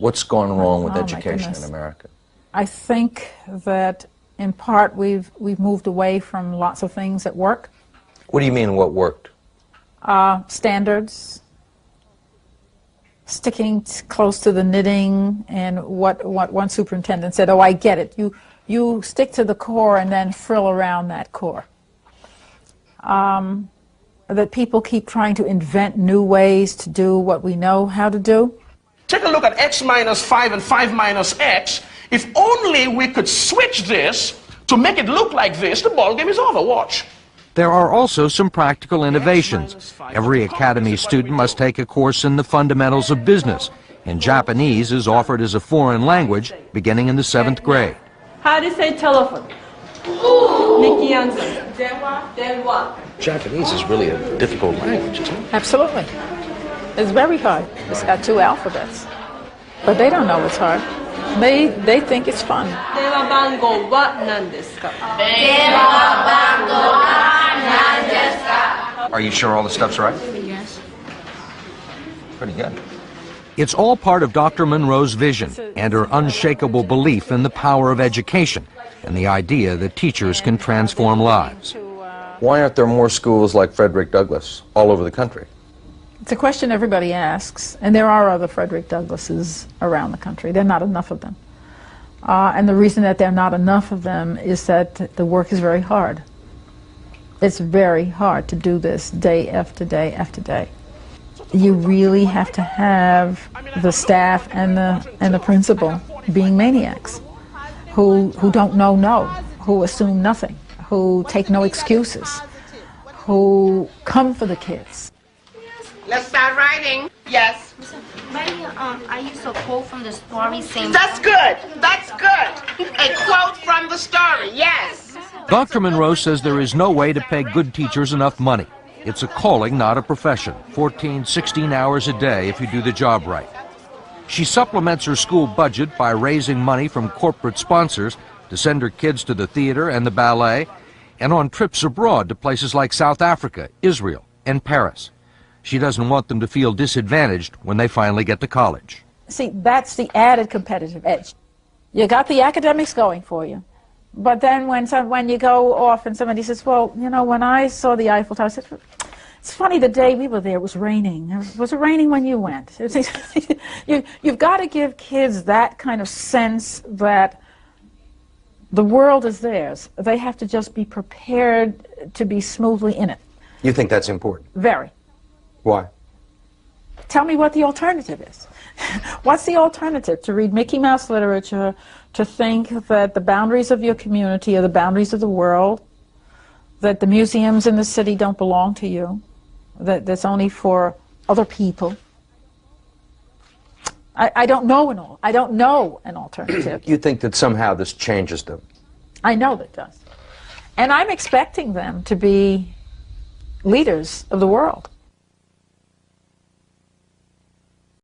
What's gone wrong with Oh, education in America? I think that in part we've moved away from lots of things that work. What do you mean, what worked? Standards, sticking close to the knitting, and what one superintendent said, oh, I get it. You stick to the core and then frill around that core. That people keep trying to invent new ways to do what we know how to do. Take a look at x minus 5 and 5 minus x. If only we could switch this to make it look like this, the ball game is over. Watch. There are also some practical innovations. Every academy student must take a course in the fundamentals of business, and Japanese is offered as a foreign language beginning in the 7th grade. How do you say telephone? Nikki answer. Denwa. Japanese is really a difficult language, isn't it? Absolutely. It's very hard. It's got 2 alphabets. But they don't know it's hard. They think it's fun. Are you sure all the stuff's right? Yes. Pretty good. It's all part of Dr. Monroe's vision and her unshakable belief in the power of education and the idea that teachers can transform lives. Why aren't there more schools like Frederick Douglass all over the country? It's a question everybody asks, and there are other Frederick Douglasses around the country. There are not enough of them. And the reason that there are not enough of them is that the work is very hard. It's very hard to do this day after day after day. You really have to have the staff and the principal being maniacs, who don't know no, who assume nothing, who take no excuses, who come for the kids. Let's start writing. Yes. I used a quote from the story saying... That's good. That's good. A quote from the story. Yes. Dr. Monroe says there is no way to pay good teachers enough money. It's a calling, not a profession. 14, 16 hours a day if you do the job right. She supplements her school budget by raising money from corporate sponsors to send her kids to the theater and the ballet, and on trips abroad to places like South Africa, Israel, and Paris. She doesn't want them to feel disadvantaged when they finally get to college. See, that's the added competitive edge. You got the academics going for you, but then when you go off and somebody says, well, you know, when I saw the Eiffel Tower, I said, it's funny, the day we were there, it was raining. Was it raining when you went? You've got to give kids that kind of sense that the world is theirs. They have to just be prepared to be smoothly in it. You think that's important? Very. Why? Tell me what the alternative is. What's the alternative? To read Mickey Mouse literature, to think that the boundaries of your community are the boundaries of the world, that the museums in the city don't belong to you, that that's only for other people. I don't know an alternative. You think that somehow this changes them? I know that it does. And I'm expecting them to be leaders of the world.